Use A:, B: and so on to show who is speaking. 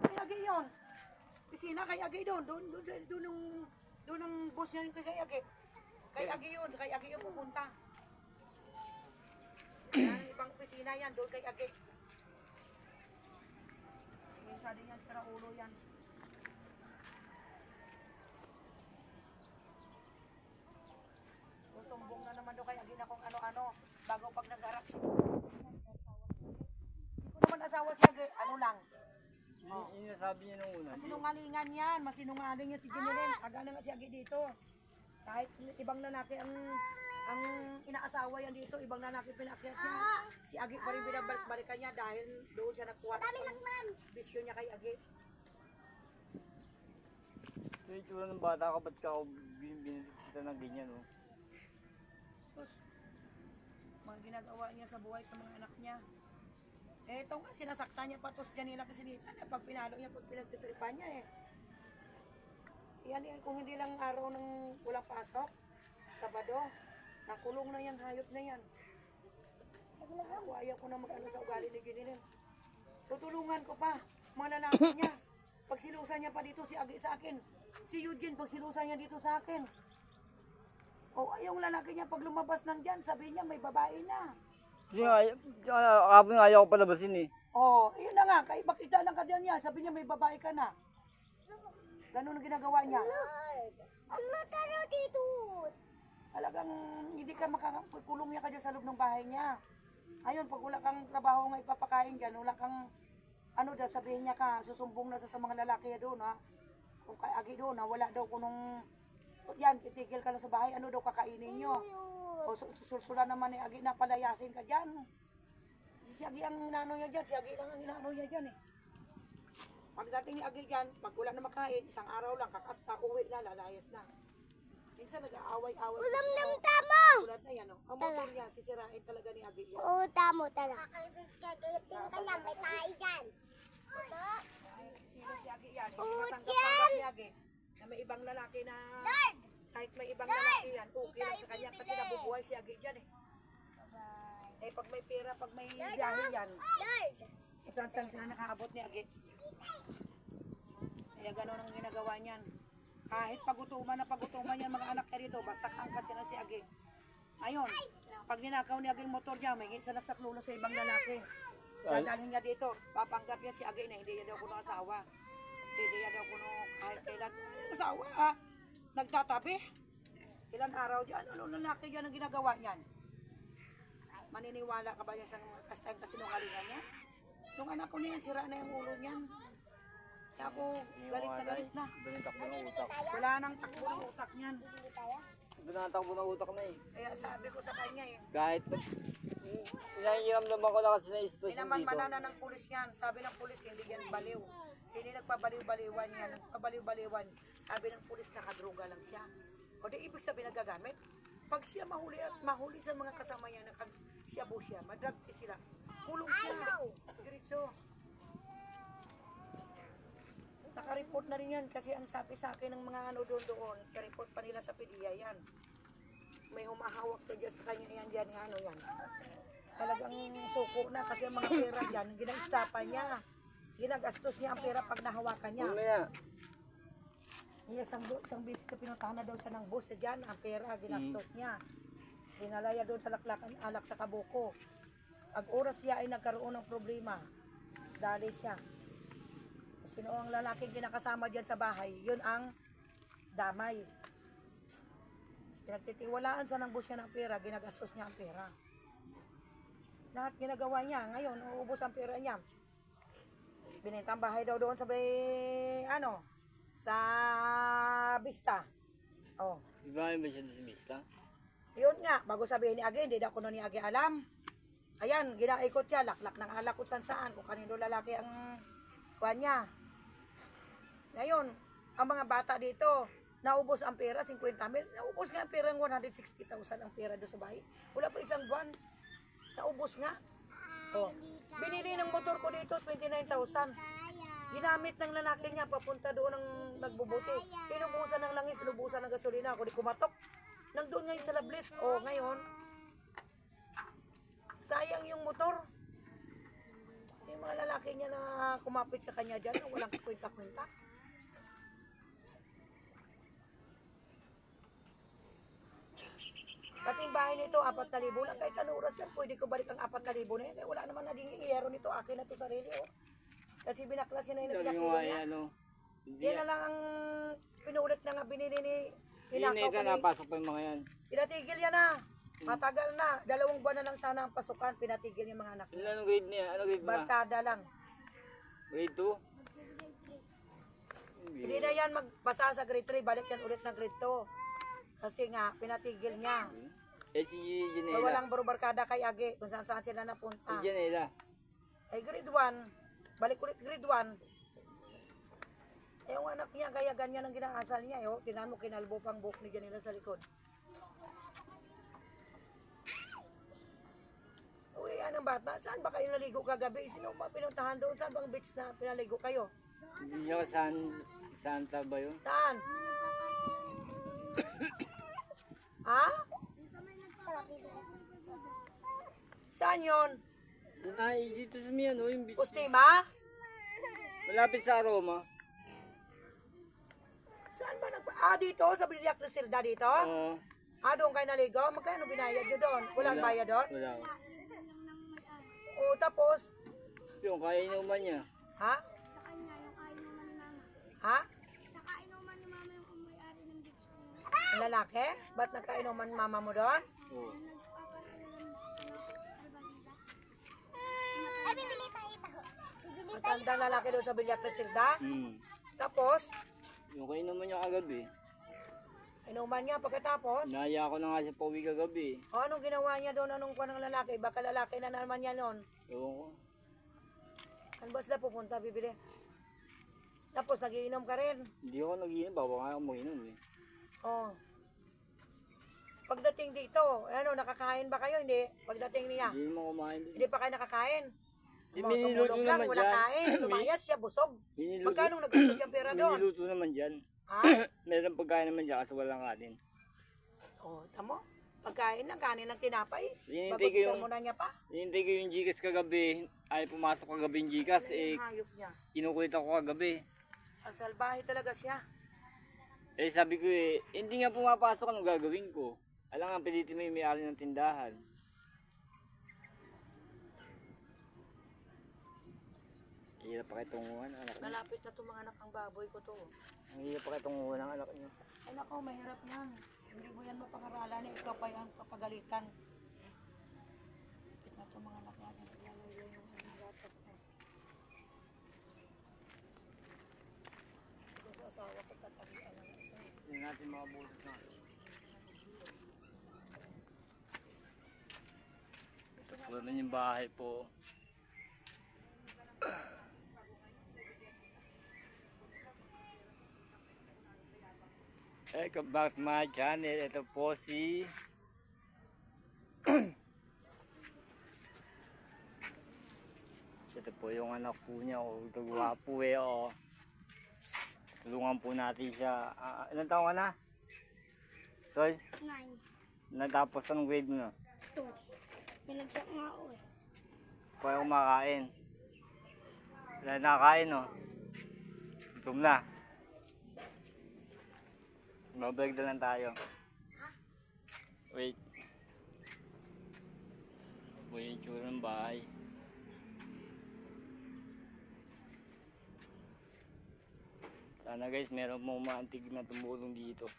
A: kay Agi yun. Pisina kay Agi doon. Doon ang boss niya yung kay Agi. Kay Agi yun. Kay Agi yung pupunta. Yan, ibang pisina yan. Doon kay Agi. Minsan din yan, sira ulo yan. Susumbong na naman doon kay Agi na kung ano-ano. Bago pag nag-arap. Hindi ko naman asawa siya. Ano lang.
B: Yung nasabi niya nung una.
A: Masinungalingan yan. Masinungaling yan si Junilin. Agana nga si Agi dito. Kahit ibang lalaki ang inaasawa yan dito. Ibang lalaki pinakyat niya. Si Agi pa rin binabalik-balikan niya dahil doon siya nagkuha ng bisyo niya kay Agi.
B: So yung tsura ng bata ka, ba't ka ako binilit kita ng ganyan, oh?
A: Sus. Mga ginagawa niya sa buhay sa mga anak niya. Eh, ito nga, sinasaktan niya pa tos dyan nila kasi dito. Pag pinalo niya, pag pinagtitripan niya eh. Yan eh, kung hindi lang araw ng walang pasok, Sabado, nakulong na yan, hayop na yan. Ako, ayaw ko na mag-ano sa ugali ni Junilin. Tutulungan ko pa, mga lalaki niya. Pag silusan niya pa dito si Agi sa akin, si Eugene, pag silusan niya dito sa akin. O, yung lalaki niya, pag lumabas ng dyan, sabi niya, may babae na.
B: Kasi nga, ayaw ko palabasin eh.
A: Oh, yun na nga, kay bakita lang ka diyan niya, sabi niya may babae ka na. Ganun ang ginagawa niya.
C: Allah taro dito.
A: Talagang hindi ka makakulong niya ka dyan sa loob ng bahay niya. Ayun, pag wala kang trabaho nga ipapakain dyan, wala kang ano daw, sabihin niya ka, susumbong na sa mga lalaki doon ha. Kung kay Agi doon ha, wala daw kunong, yan, itigil ka lang sa bahay, ano daw kakainin niyo. O susulsula naman ni Agi na palayasin ka dyan. Si Agi ang inano niya dyan, si Agi lang ang inano niya dyan eh. Pagdating ni Agi dyan, pag wala na makain, isang araw lang, kakasta, uwi na, lalayas na. Minsan nag-aaway-away.
C: Ulam ng tamo.
A: Tulad na yan, oh. Ang motor niya, sisirain talaga ni Agi yan.
C: Oo, tamo tara. Kakagating ka niya, may tayo dyan.
A: Sino si Agi yan?
C: Oh,
A: Tanggap-tanggap ni Agi na may ibang lalaki na kahit may ibang lalaki yan, okay lang sa kanya kasi nabubuhay si Agi dyan eh. Eh pag may pera, pag may biyahe yan, saan sila nakaabot ni Agi. Kaya gano'n ang ginagawa niyan. Kahit pagutuman yan mga anak niya dito, basakan kasi na si Agi. Ayun, pag ninakaw ni Agi yung motor niya, may sa nagsaklulo sa ibang lalaki. Dadalhin niya dito, papanggap niya si Agi na hindi niya daw kuno asawa. Hindi niya daw kuno kahit kailan asawa ha. Nagtatabi. Ilan araw diyan, ano lalaki diyan ang ginagawa niyan? Maniniwala ka ba yan sa kasinungalingan niya? Yung anak ko na yan, sira na yung ulo niyan. Kaya ako, galit na galit na.
B: Doon yung takbo ng utak.
A: Wala nang takbo ng utak niyan.
B: Doon ang takbo ng utak na eh.
A: Kaya sabi ko sa kanya eh,
B: Kahit, nakikiramdaman ko na kasi na sitwasyon dito.
A: Minamanmanan na ng pulis yan. Sabi ng pulis, hindi yan baliw. Hindi nagpabaliw-baliwan yan. Nagpabaliw-baliwan. Sabi ng pulis, nakadruga lang siya. O di ibig sabihin nagagamit. Pag siya mahuli at mahuli sa mga kasama niya, siya siya, madrag sila. Kulong siya. Diretso. Naka-report na rin yan kasi ang sabi sa akin ng mga ano doon, ka-report pa nila sa PDEA yan. May humahawak na dyan sa kanya yan dyan nga ano yan. Talagang suko na kasi ang mga pera dyan, ginag-stapan niya. Ginagastos niya ang pera pag nahawakan niya.
B: Mamaya,
A: Isang bisis na pinuntahan na daw siya ng bus dyan, ang pera ginastos niya. Dinalaya doon sa laklakan, alak sa Kabuko. Ang oras siya ay nagkaroon ng problema. Dali siya. Sino ang lalaking kinakasama dyan sa bahay, yun ang damay. Pinagtitiwalaan sa ng bus niya ng pera, ginagastos niya ang pera. Lahat ginagawa niya, ngayon, uubos ang pera niya. Binintang bahay daw doon sa sa Vista. Oh.
B: iba ba siya sa Vista?
A: Yun nga, bago sabihin ni Agi, hindi daw kuno ni Agi alam. Ayan, ginaikot siya, laklak ng alak kung saan kung kanino lalaki ang kuha niya. Ngayon, ang mga bata dito, naubos ang pera, 50 mil. Naubos nga ang pera, 160,000 ang pera doon sa bahay. Wala pa isang buwan. Naubos nga. Oh. Binili ng motor ko dito, 29,000. Ginamit ng lalaki niya, papunta doon ng nagbubuti. Inubusan ng langis, inubusan ng gasolina. Ako di kumatok. Nandun ngayon sa Lablis. O, ngayon, sayang yung motor. Yung mga mga lalaki niya na kumapit sa kanya dyan, na walang kwenta-kwenta. Pati yung bahay nito, 4,000 lang. Kahit anong oras lang, pwede ko balik ang 4,000 na yan. Kaya wala naman naging iyero nito. Akin na to sarili, oh. Kasi binaklas niya na yung
B: Sabi
A: nagpakilo
B: ko nga
A: niya.
B: ano. Hindi
A: Yan na lang ang pinulit na nga binili ni
B: Hindi
A: Inakaw
B: na napasok pa yung mga yan.
A: Pinatigil yan na. Matagal na. 2 buwan na lang sana ang pasukan. Pinatigil yung mga anak niya.
B: Anong grade niya? Anong grade mo na?
A: Barkada lang.
B: Grade 2?
A: Hindi na yan magpasa sa grade 3. Balik yan ulit ng grade 2. Kasi nga, pinatigil niya.
B: Eh si
A: Kaya
B: Janela.
A: walang baro barkada kay Age. Kung saan saan sila
B: Si
A: napunta.
B: Janela.
A: Ay grade 1. Balik ulit grade 1. Eh, yung anak niya, kaya ganyan ang ginaasal niya. Eh, oh. Tinan mo, kinalbo pang buhok ni Janela sa likod. Uy, anong bata? Saan ba kayo naligo kagabi? Sino ba pinuntahan doon? Saan bang beach na pinaligo kayo?
B: Hindi niya Santa ba yun?
A: Saan? Ha? Saan yun?
B: Ay, dito sa miyan, yung beach.
A: Ustima?
B: Malapit sa Aroma.
A: Saan ba dito? Sa Bilyak de Silda dito?
B: Oo.
A: Doon kayo naligo? Magkano binayad nyo doon? Walang bayad doon?
B: Wala.
A: O, tapos?
B: Yung kaya inuman niya.
A: Ha?
C: Sa kanya, yung kainuman ni mama.
A: Ha?
C: Sa kainuman ni mama yung umayari ng beach na yun.
A: Ang lalaki? Ba't nagkainuman mama mo doon?
B: Oo.
C: Ay, bibili tayo ito. Bibili tayo.
A: Matandang lalaki doon sa Bilyak de Silda? Tapos?
B: Yung kaya inuman niya kagabi.
A: Inuman niya pagkatapos?
B: Naya ako na nga sa pauwi kagabi.
A: O, anong ginawa niya doon? Anong kuha ng lalaki? Baka lalaki na naman niya noon.
B: Ewan ko.
A: Saan ba sila pupunta, bibili? Tapos, nagiinom ka rin.
B: Hindi ako nag-inom. Bawa nga ako mag-inom eh.
A: Oh. Pagdating dito, ano, nakakain ba kayo? Hindi. Pagdating niya,
B: Hindi naman kumain din.
A: hindi pa kayo nakakain.
B: Di,
A: Mga
B: miniluto
A: tumulog lang,
B: naman
A: wala
B: dyan.
A: kain. Lumayas siya, busog.
B: Miniluto,
A: Magkano naggusto siyang pera doon?
B: miniluto naman dyan.
A: Ha?
B: Meron pagkain naman dyan kasi walang kanin.
A: Oh, tamo. Pagkain ng kanin ng tinapay.
B: Hinintay ko
A: Bagusto
B: yung-
A: mo na niya pa.
B: Hinintay ko yung Gcash kagabi. Ay pumasok kagabi yung Gcash. Eh,
A: Yung hayop niya.
B: kinukulit ako kagabi.
A: Ang salbahe talaga siya.
B: Eh sabi ko eh, hindi nga pumapasok, anong gagawin ko? Alam nga, pilitin mo yung may-ari ng tindahan. Hirap pa kayo tunguhan, anak niyo.
A: Malapit na itong mga anak ng baboy ko to.
B: Ang hirap pa kayo tunguhan ng anak niyo.
A: Ay nako, mahirap yan. Hindi mo yan mapangaralan. Ikaw pa yung papagalitan. Malapit na itong mga anak natin. Lalayo yung gatas ko. Ito sa asawa ko tatagian na ito.
B: Hindi natin makabulat na. Ito po naman yung bahay po. Welcome back to my channel. Ito po si ito po yung anak po niya. Ito gwapo eh. Oh. Tulungan po natin siya. Ilan taon ka na? Toy?
C: 9.
B: Natapos ang grade mo na?
C: 2. Pinagsak nga ako eh.
B: Kaya kumakain. Wala nakakain no? Gutom na. Babalik na lang tayo. Wait. Ito yung itsura ng bahay. Sana guys, meron mong maantig na tumulong dito.